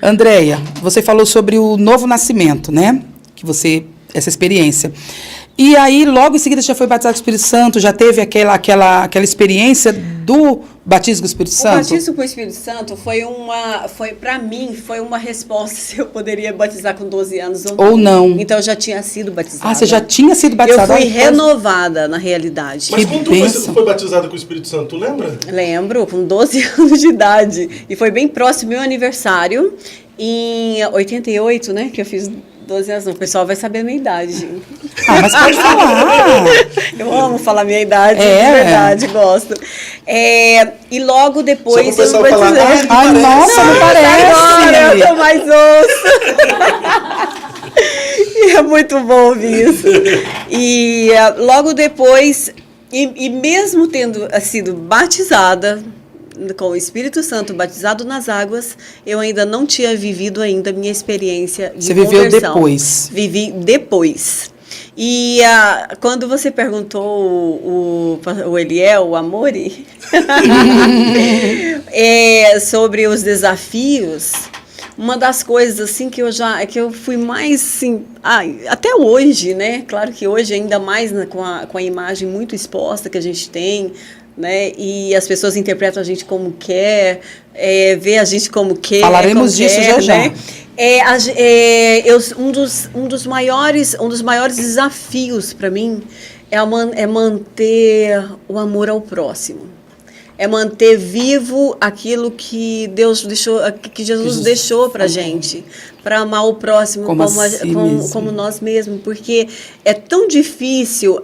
Andréia, você falou sobre o novo nascimento, né? Essa experiência. E aí, logo em seguida, já foi batizado com o Espírito Santo, já teve aquela experiência do batismo com o Espírito Santo? O batismo com o Espírito Santo para mim, foi uma resposta se eu poderia batizar com 12 anos ou não. Então, eu já tinha sido batizada. Ah, você já tinha sido batizada? Eu fui renovada, na realidade. Mas quando você foi batizada com o Espírito Santo, lembra? Lembro, com 12 anos de idade. E foi bem próximo do meu aniversário, em 88, né, que eu fiz 12 anos, não. O pessoal vai saber a minha idade. Ah, mas pode falar. Eu amo falar minha idade, de verdade, gosto. E logo depois... Só pro pessoal falar, nossa, não parece. Agora eu tô mais ouço. E é muito bom ouvir isso. E logo depois, e mesmo tendo sido batizada com o Espírito Santo, batizado nas águas, eu ainda não tinha vivido ainda a minha experiência de conversão. Você viveu depois? Vivi depois. E quando você perguntou o Eliel, o Amori, sobre os desafios, uma das coisas assim que eu fui mais assim, até hoje, né? Claro que hoje ainda mais com a imagem muito exposta que a gente tem, né? E as pessoas interpretam a gente como quer, vê a gente como quer. Falaremos disso já. Né? Um dos maiores desafios para mim é manter o amor ao próximo. É manter vivo aquilo que Deus deixou, que Jesus deixou para gente, para amar o próximo como nós mesmos, porque é tão difícil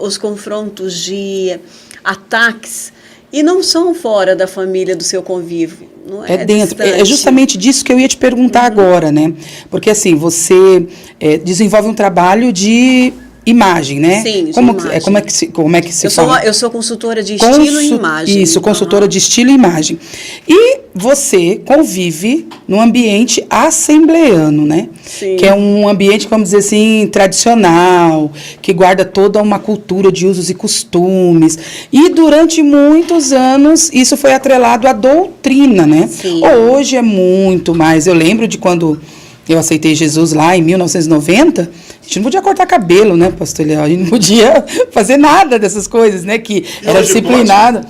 os confrontos de ataques, e não são fora da família, do seu convívio. Não é dentro. Distante. É justamente disso que eu ia te perguntar agora, né? Porque assim, você desenvolve um trabalho de imagem, né? Sim, como é que se fala? Eu sou consultora de estilo e imagem. Isso, consultora de estilo e imagem. E você convive num ambiente assembleano, né? Sim. Que é um ambiente, vamos dizer assim, tradicional, que guarda toda uma cultura de usos e costumes. E durante muitos anos isso foi atrelado à doutrina, né? Sim. Hoje é muito mais. Eu lembro de quando eu aceitei Jesus lá em 1990, a gente não podia cortar cabelo, né, pastor Léo? A gente não podia fazer nada dessas coisas, né, que era disciplinado.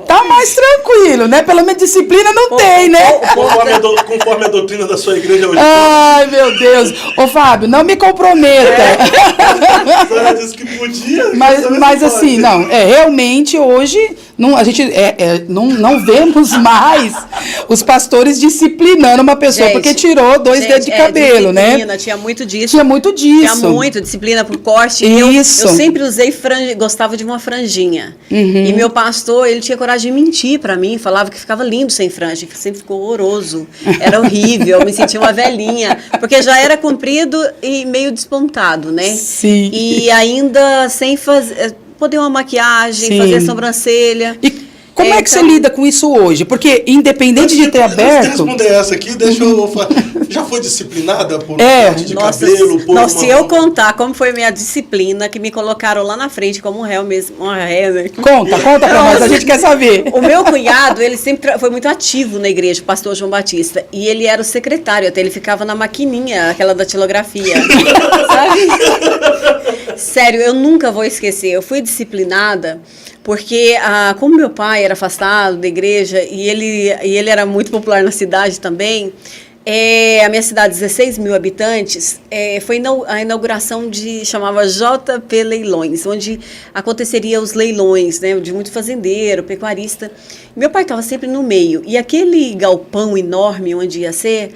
Tá mais tranquilo, né? Pelo menos disciplina não tem, né? Conforme a doutrina da sua igreja hoje. Ai, meu Deus. Ô, Fábio, não me comprometa. A senhora disse que podia. Mas assim, não. Realmente, hoje, a gente não vemos mais os pastores disciplinando uma pessoa, porque tirou 2 dedos de cabelo, né? Tinha muito disso. Tinha muito disciplina por corte. Isso. Eu sempre usei gostava de uma franjinha. E meu pastor, ele tinha coragem de mentir pra mim, falava que ficava lindo sem franja, que sempre ficou horroroso. Era horrível, eu me sentia uma velhinha, porque já era comprido e meio despontado, né? Sim. E ainda sem poder uma maquiagem, Sim. fazer sobrancelha. E como é que você lida com isso hoje? Porque, independente de ter aberto... Antes de responder essa aqui, deixa eu falar. Já foi disciplinada por corte de cabelo? Se eu contar como foi a minha disciplina, que me colocaram lá na frente como réu mesmo. Uma ré, né? Conta pra nós, a gente quer saber. O meu cunhado, ele sempre foi muito ativo na igreja, o pastor João Batista. E ele era o secretário, até ele ficava na maquininha, aquela datilografia. Sabe? Sério, eu nunca vou esquecer. Eu fui disciplinada porque, como meu pai era afastado da igreja e ele era muito popular na cidade também, a minha cidade, 16 mil habitantes, foi a inauguração chamava JP Leilões, onde aconteceria os leilões, né, de muito fazendeiro, pecuarista. Meu pai estava sempre no meio, e aquele galpão enorme onde ia ser,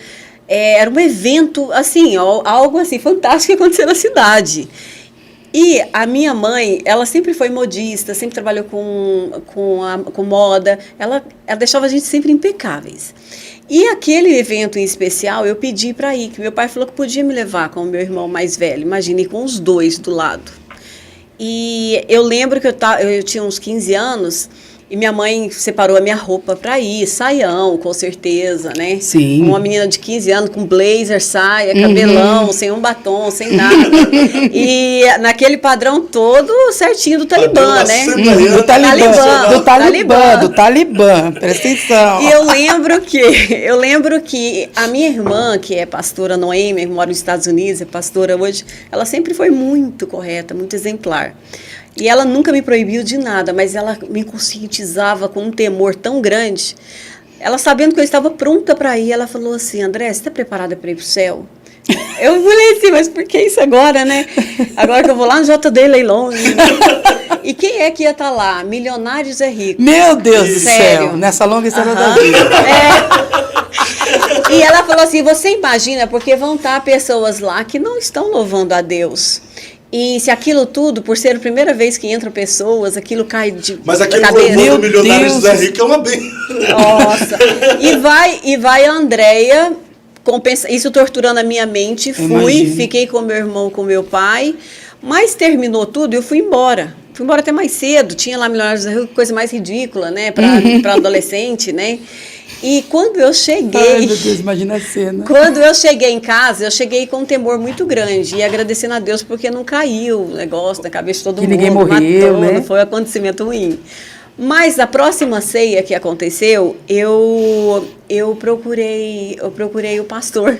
era um evento, assim, algo assim, fantástico que aconteceu na cidade. E a minha mãe, ela sempre foi modista, sempre trabalhou com moda, ela deixava a gente sempre impecáveis. E aquele evento em especial, eu pedi para ir, que meu pai falou que podia me levar com o meu irmão mais velho, imagine, com os 2 do lado. E eu lembro que eu tinha uns 15 anos, E minha mãe separou a minha roupa para ir, saião, com certeza, né? Sim. Uma menina de 15 anos com blazer, saia, cabelão, sem um batom, sem nada. E naquele padrão todo certinho do Talibã, né? Do Talibã, presta atenção. E eu lembro que a minha irmã, que é pastora Noêmia, que mora nos Estados Unidos, é pastora hoje, ela sempre foi muito correta, muito exemplar. E ela nunca me proibiu de nada, mas ela me conscientizava com um temor tão grande. Ela, sabendo que eu estava pronta para ir, ela falou assim: André, você está preparada para ir para o céu? Eu falei assim, mas por que isso agora, né? Agora que eu vou lá no JD Leilões. E quem é que ia estar lá? Milionários é Rico. Meu Deus do Sério. céu, nessa longa história da vida. E ela falou assim, você imagina, porque vão estar pessoas lá que não estão louvando a Deus. E se aquilo tudo, por ser a primeira vez que entram pessoas, aquilo cai de Mas aquele cabeça. louvor do Milionários é Rico é uma bem. Nossa. E vai a Andréia, isso torturando a minha mente. Fiquei com meu irmão, com meu pai, mas terminou tudo e eu fui embora. Fui embora até mais cedo, tinha lá Milionários, coisa mais ridícula, né, para adolescente, né? E quando eu cheguei... Ai, meu Deus, imagina a cena. Quando eu cheguei em casa, eu cheguei com um temor muito grande e agradecendo a Deus porque não caiu o negócio na cabeça de todo mundo. Ninguém morreu, né? Não foi um acontecimento ruim. Mas a próxima ceia que aconteceu, eu procurei o pastor.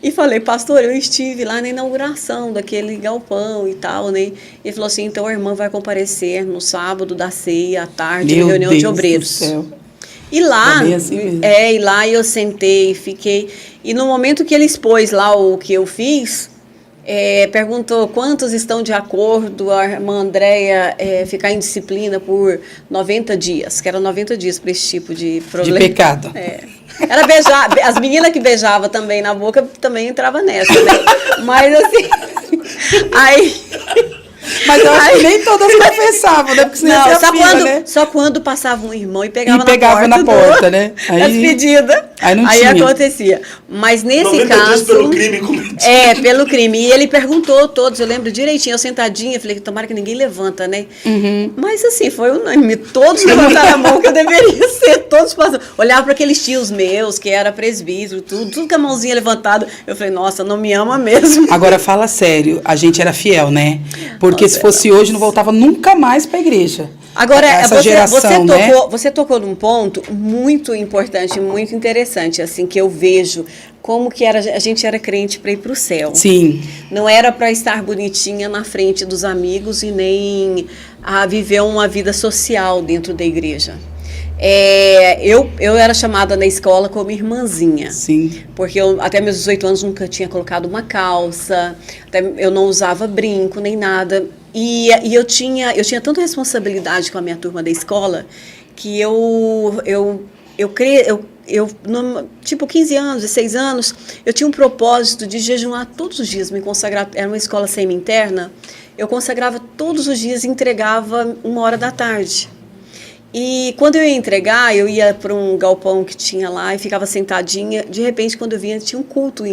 E falei, pastor, eu estive lá na inauguração daquele galpão e tal, né? Ele falou assim, então a irmã vai comparecer no sábado da ceia, à tarde, na reunião de obreiros. Meu Deus do céu. E lá, assim e lá eu sentei, fiquei... E no momento que ele expôs lá o que eu fiz, perguntou quantos estão de acordo a irmã Andréia ficar em disciplina por 90 dias, que era 90 dias para esse tipo de problema. De pecado. Era beijar, as meninas que beijavam também na boca também entravam nessa, né? Mas assim, aí... Mas eu acho que nem todas confessavam, né? Porque senão não, ia ser fila, né? Só quando passava um irmão e pegava, na porta, né? Aí, despedida. Aí acontecia. Mas nesse caso... pelo crime cometido. Pelo crime. E ele perguntou todos, eu lembro direitinho, eu sentadinha, falei, tomara que ninguém levanta, né? Uhum. Mas assim, foi unânime. Todos levantaram a mão que eu deveria ser, todos passaram. Olhava para aqueles tios meus, que era presbítero, tudo com a mãozinha levantada. Eu falei, nossa, não me ama mesmo. Agora, fala sério, a gente era fiel, né? Porque se fosse hoje, não voltava nunca mais para a igreja. Agora, né? você tocou num ponto muito importante, muito interessante, assim, que eu vejo como que a gente era crente para ir para o céu. Sim. Não era para estar bonitinha na frente dos amigos e nem a viver uma vida social dentro da igreja. Eu era chamada na escola como irmãzinha. Sim. Porque até meus 18 anos nunca tinha colocado uma calça, eu não usava brinco nem nada. E eu tinha tanta responsabilidade com a minha turma da escola que tipo 15 anos, 16 anos, eu tinha um propósito de jejuar todos os dias, me consagrar. Era uma escola semi-interna, eu consagrava todos os dias e entregava 1h da tarde. E quando eu ia entregar, eu ia para um galpão que tinha lá e ficava sentadinha. De repente, quando eu vinha, tinha um culto,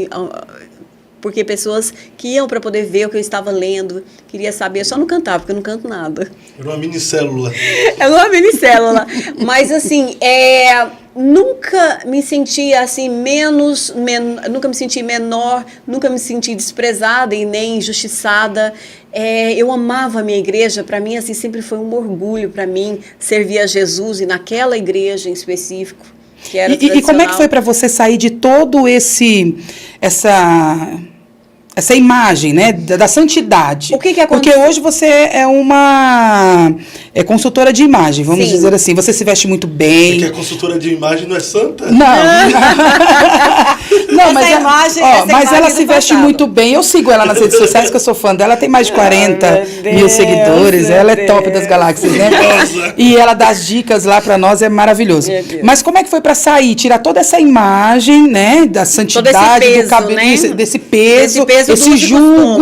porque pessoas que iam para poder ver o que eu estava lendo, queria saber, eu só não cantava, porque eu não canto nada. Era uma minicélula. Era uma minicélula. Mas assim, nunca me senti assim nunca me senti menor, nunca me senti desprezada e nem injustiçada. Eu amava a minha igreja, para mim assim sempre foi um orgulho para mim servir a Jesus e naquela igreja em específico. Que era e como é que foi para você sair de todo essa imagem, né, da santidade? O que aconteceu? Porque hoje você é uma consultora de imagem, vamos Sim. dizer assim. Você se veste muito bem. Porque a consultora de imagem não é santa? Não. Não, mas ela se veste passado. muito bem. Eu sigo ela nas redes sociais, que eu sou fã dela. Ela tem mais de 40 mil seguidores. Ela é top das galáxias, né? E ela dá as dicas lá pra nós, é maravilhoso. Mas como é que foi pra sair? Tirar toda essa imagem, né? Da santidade, peso, do cabelo, né? desse peso, Esse esse jugo.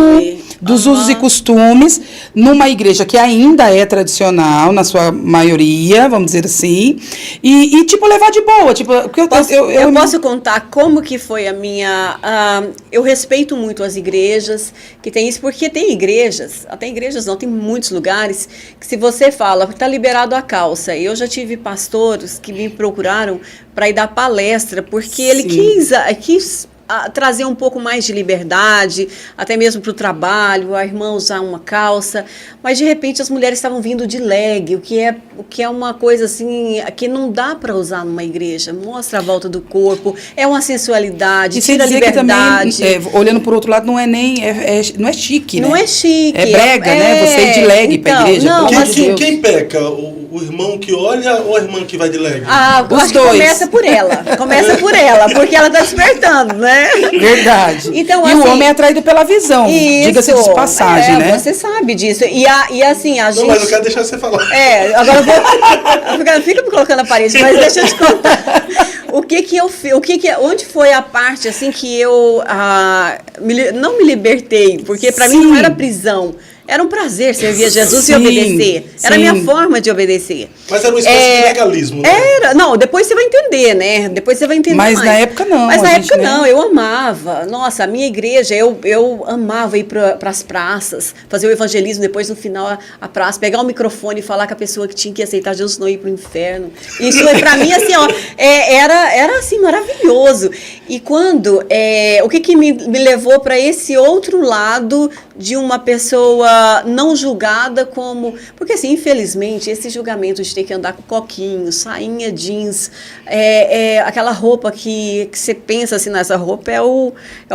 dos usos e costumes, numa igreja que ainda é tradicional, na sua maioria, vamos dizer assim, e tipo, levar de boa. Tipo, porque eu posso contar como que foi a minha... eu respeito muito as igrejas que tem isso, porque tem igrejas, até igrejas não, tem muitos lugares, que se você fala, está liberado a calça. Eu já tive pastores que me procuraram para ir dar palestra, porque ele quis trazer um pouco mais de liberdade, até mesmo para o trabalho, a irmã usar uma calça, mas de repente as mulheres estavam vindo de leg, o que é uma coisa assim, que não dá para usar numa igreja, mostra a volta do corpo, é uma sensualidade, tira a liberdade. Também, olhando por outro lado, não é nem, não é chique, né? Não é chique. É brega, né? Você ir de leg então, para a igreja. Não, quem peca? O irmão que olha ou a irmã que vai de leg? Eu acho que começa por ela, porque ela está despertando, né? Verdade. Então, e assim, o homem é atraído pela visão, diga-se de passagem, né? Você sabe disso. E assim, a gente... Não, mas eu quero deixar você falar. Agora eu vou... Fica me colocando na parede, mas deixa eu te contar. Onde foi a parte, assim, que eu não me libertei, porque para mim não era prisão. Era um prazer servir a Jesus e obedecer. Era a minha forma de obedecer. Mas era uma espécie de legalismo, né? Não, depois você vai entender, né? Depois você vai entender mais. Mas na época não. Mas na época não, eu amava. Nossa, a minha igreja, eu amava ir para as praças, fazer o evangelismo, depois no final a praça, pegar o microfone e falar com a pessoa que tinha que aceitar Jesus, não ir para o inferno. Isso para mim, assim, era assim, maravilhoso. E quando, o que me levou para esse outro lado de uma pessoa não julgada como... Porque, assim, infelizmente, esse julgamento de ter que andar com coquinho, sainha jeans, aquela roupa que você pensa assim, nessa roupa é o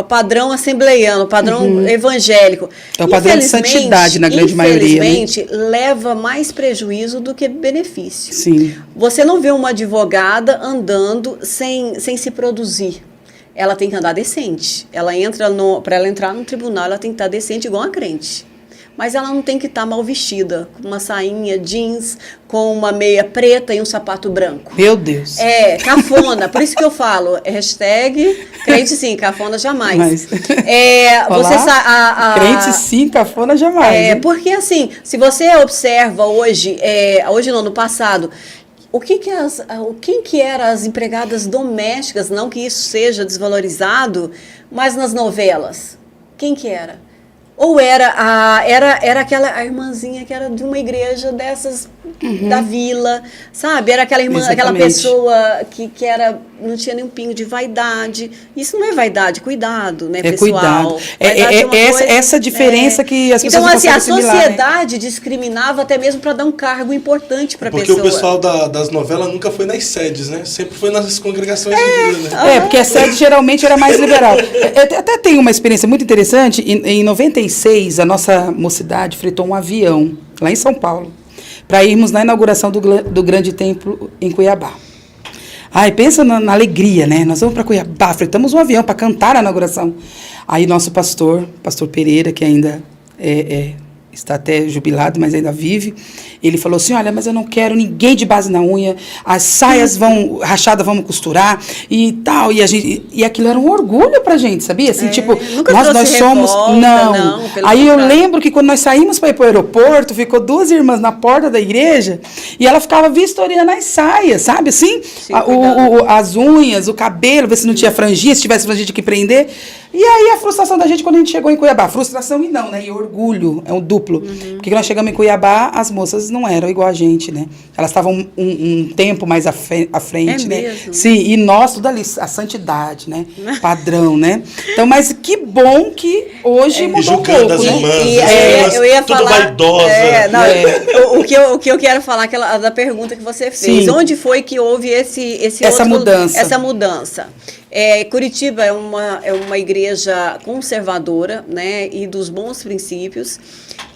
padrão assembleiano, o padrão evangélico. É o padrão de santidade, na grande maioria. Infelizmente, leva mais prejuízo do que benefício. Sim. Você não vê uma advogada andando sem se produzir. Ela tem que andar decente. Para ela entrar no tribunal, ela tem que estar decente igual a crente. Mas ela não tem que estar mal vestida, com uma sainha jeans, com uma meia preta e um sapato branco. Meu Deus. Cafona. Por isso que eu falo, hashtag crente sim, cafona jamais. Crente sim, cafona jamais. Porque assim, se você observa hoje, no passado, quem que eram as empregadas domésticas, não que isso seja desvalorizado, mas nas novelas, quem que era? Ou era aquela irmãzinha que era de uma igreja dessas da vila, sabe? Era aquela irmã, aquela pessoa que não tinha nenhum pingo de vaidade. Isso não é vaidade, cuidado, né, pessoal? Cuidado. Essa diferença que as pessoas não conseguem assimilar. Então, a sociedade discriminava até mesmo para dar um cargo importante para a pessoa. Porque o pessoal das novelas nunca foi nas sedes, né? Sempre foi nas congregações de igreja, né? Porque a sede geralmente era mais liberal. Até tem uma experiência muito interessante. Em 96, a nossa mocidade fretou um avião lá em São Paulo para irmos na inauguração do grande templo em Cuiabá. Pensa na alegria, né? Nós vamos para Cuiabá, fretamos um avião para cantar a inauguração. Aí nosso pastor Pereira, que ainda está até jubilado, mas ainda vive, ele falou assim, olha, mas eu não quero ninguém de base na unha, as saias rachadas vamos costurar e tal, e aquilo era um orgulho pra gente, sabia? Assim, nós somos... Não. Aí eu lembro que quando nós saímos para ir pro aeroporto, ficou 2 irmãs na porta da igreja, e ela ficava vistoriando as saias, sabe, assim? As unhas, o cabelo, ver se não tinha franjinha, se tivesse franjinha tinha que prender. E aí a frustração da gente quando a gente chegou em Cuiabá, frustração e não, né? E orgulho, é um duplo. Porque quando nós chegamos em Cuiabá, as moças não eram igual a gente, né? Elas estavam um tempo mais à frente, né? Mesmo? Sim, e nós, tudo ali, a santidade, né? Padrão, né? Então, mas que bom que hoje mudou um pouco, as né? irmãs, eu ia tudo falar, vaidosa. O que eu quero falar, da pergunta que você fez. Sim. Onde foi que houve essa mudança? Curitiba é uma igreja conservadora, né, e dos bons princípios,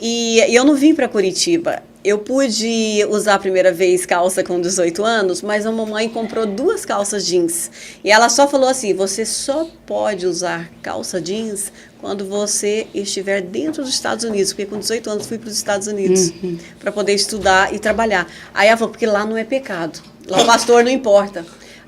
e eu não vim para Curitiba. Eu pude usar a primeira vez calça com 18 anos, mas a mamãe comprou 2 calças jeans. E ela só falou assim, você só pode usar calça jeans quando você estiver dentro dos Estados Unidos. Porque com 18 anos fui para os Estados Unidos para poder estudar e trabalhar. Aí ela falou, porque lá não é pecado. Lá o pastor não importa.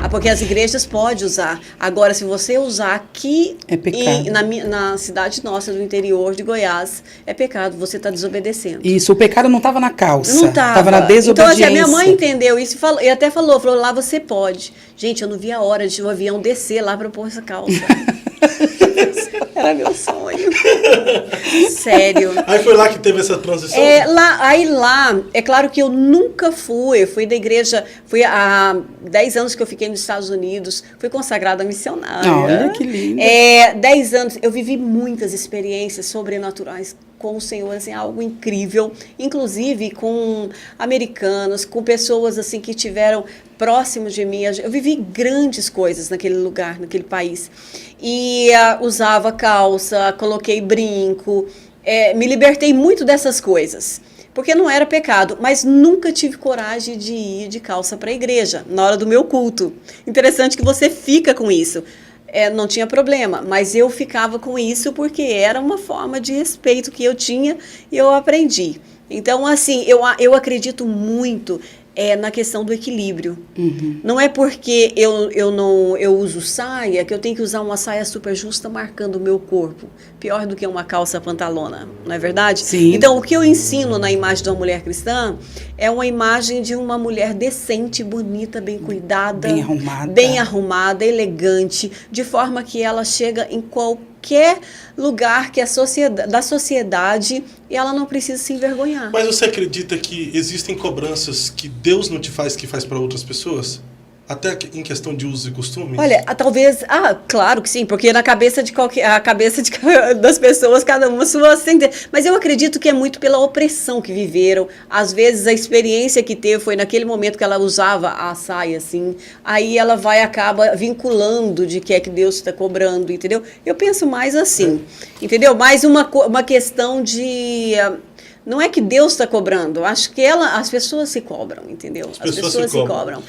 Porque as igrejas podem usar. Agora, se você usar aqui É pecado. na cidade nossa, do interior de Goiás, é pecado, você está desobedecendo. Isso, o pecado não estava na calça. Não estava. Estava na desobediência. Então, assim, a minha mãe entendeu isso e até falou, lá você pode. Gente, eu não vi a hora de o avião descer lá para pôr essa calça. Era meu sonho. Sério. Aí foi lá que teve essa transição? Lá, é claro que eu nunca fui. Eu fui da igreja, fui há 10 anos que eu fiquei nos Estados Unidos, fui consagrada missionária. Olha que lindo. 10 anos, eu vivi muitas experiências sobrenaturais com o Senhor, assim, algo incrível, inclusive com americanos, com pessoas assim que tiveram próximos de mim. Eu vivi grandes coisas naquele lugar, naquele país. E usava calça, coloquei brinco, me libertei muito dessas coisas, porque não era pecado, mas nunca tive coragem de ir de calça para a igreja, na hora do meu culto. Interessante que você fica com isso. Não tinha problema, mas eu ficava com isso porque era uma forma de respeito que eu tinha e eu aprendi. Então, assim, eu acredito muito na questão do equilíbrio. Uhum. Não é porque eu uso saia que eu tenho que usar uma saia super justa marcando o meu corpo. Pior do que uma calça pantalona, não é verdade? Sim. Então, o que eu ensino na imagem de uma mulher cristã é uma imagem de uma mulher decente, bonita, bem cuidada, bem arrumada, elegante, de forma que ela chega em qualquer lugar que da sociedade e ela não precisa se envergonhar. Mas você acredita que existem cobranças que Deus não te faz, que faz para outras pessoas? Até em questão de uso e costumes? Olha, talvez... claro que sim, porque na cabeça das pessoas, cada uma sua... Mas eu acredito que é muito pela opressão que viveram. Às vezes, a experiência que teve foi naquele momento que ela usava a saia, assim. Aí ela acaba vinculando de que é que Deus está cobrando, entendeu? Eu penso mais assim, entendeu? Mais uma questão de... Não é que Deus está cobrando, acho que as pessoas se cobram, entendeu? As pessoas se cobram.